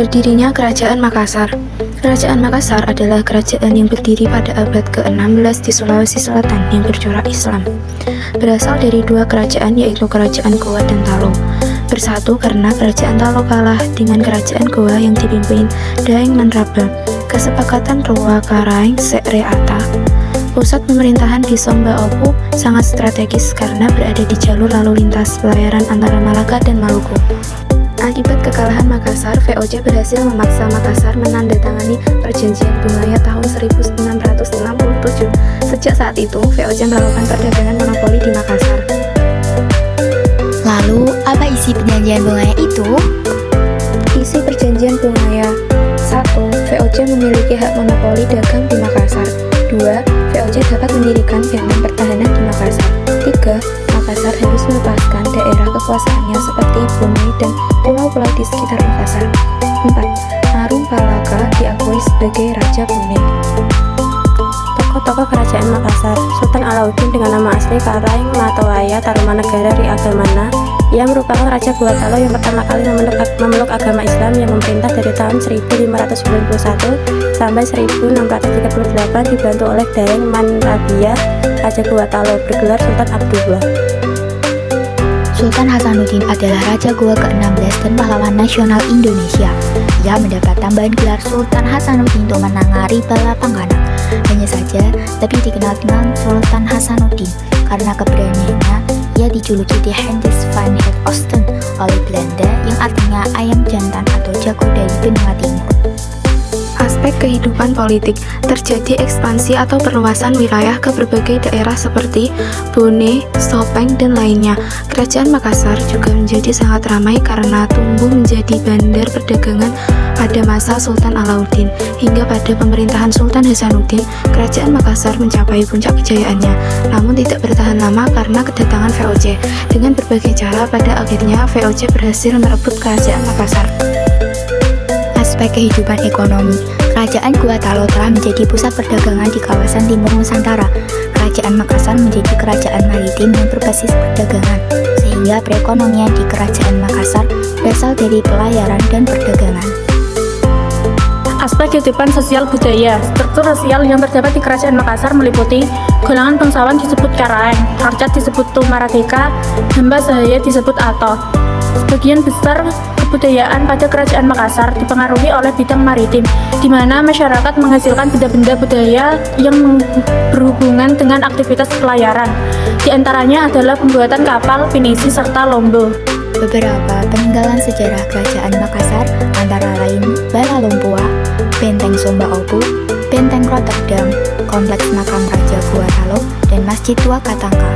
Berdirinya Kerajaan Makassar. Kerajaan Makassar adalah kerajaan yang berdiri pada abad ke-16 di Sulawesi Selatan yang bercorak Islam. Berasal dari dua kerajaan yaitu Kerajaan Goa dan Talo. Bersatu karena Kerajaan Talo kalah dengan Kerajaan Goa yang dipimpin Daeng Manraba. Kesepakatan Roa Karaeng Sekreata. Pusat pemerintahan di Somba Opu sangat strategis karena berada di jalur lalu lintas pelayaran antara Malaka dan Maluku. Akibat kekalahan Makassar, VOC berhasil memaksa Makassar menandatangani Perjanjian Bungaya tahun 1667. Sejak saat itu, VOC melakukan perdagangan monopoli di Makassar. Lalu, apa isi perjanjian Bungaya itu? Isi Perjanjian Bungaya: 1. VOC memiliki hak monopoli dagang di Makassar. 2. VOC dapat mendirikan benteng pertahanan di Makassar. 3. Makassar harus melepaskan daerah kekuasaannya seperti Bone dan pulau-pulau di sekitar Makassar. 4. Arum Palaka diakui sebagai Raja Bone. Tokoh-tokoh Kerajaan Makassar: Sultan Alauddin dengan nama asli Karaeng Matawaya Tarumanegara Ri Agamana. Ia merupakan Raja Goa Talo yang pertama kali memeluk agama Islam yang memerintah dari tahun 1591 sampai 1638, dibantu oleh Daeng Manrabia, Raja Goa Talo, bergelar Sultan Abdullah. Sultan Hasanuddin adalah Raja Goa ke-16 dan pahlawan nasional Indonesia. Ia mendapat tambahan gelar Sultan Hasanuddin Tomanangari Bala Pangganak. Hanya saja, lebih dikenal dengan Sultan Hasanuddin karena keberaniannya. Ia dijuluki The Hendis van het Oosten oleh Belanda, yang artinya ayam jantan atau jago dari benua timur. Aspek kehidupan politik: terjadi ekspansi atau perluasan wilayah ke berbagai daerah seperti Bone, Sopeng, dan lainnya. Kerajaan Makassar juga menjadi sangat ramai karena tumbuh menjadi bandar perdagangan pada masa Sultan Alauddin. Hingga pada pemerintahan Sultan Hasanuddin, Kerajaan Makassar mencapai puncak kejayaannya, namun tidak bertahan lama karena kedatangan VOC. Dengan berbagai cara, pada akhirnya VOC berhasil merebut Kerajaan Makassar. Aspek kehidupan ekonomi: Kerajaan Goa Talo telah menjadi pusat perdagangan di kawasan timur Nusantara. Kerajaan Makassar menjadi kerajaan maritim yang berbasis perdagangan, sehingga perekonomian di Kerajaan Makassar berasal dari pelayaran dan perdagangan. Aspek kehidupan sosial budaya: struktur sosial yang terdapat di Kerajaan Makassar meliputi golongan bangsawan disebut Karaeng, rakyat disebut Tumaradeka, hamba sahaya disebut Ato. Sebagian besar kebudayaan pada Kerajaan Makassar dipengaruhi oleh bidang maritim, di mana masyarakat menghasilkan benda-benda budaya yang berhubungan dengan aktivitas pelayaran. Di antaranya adalah pembuatan kapal, pinisi, serta lombo. Beberapa peninggalan sejarah Kerajaan Makassar antara lain Bala Lumpua, Benteng Somba Opu, Benteng Rotterdam, Kompleks Makam Raja Goa Talo, dan Masjid Tua Katangka.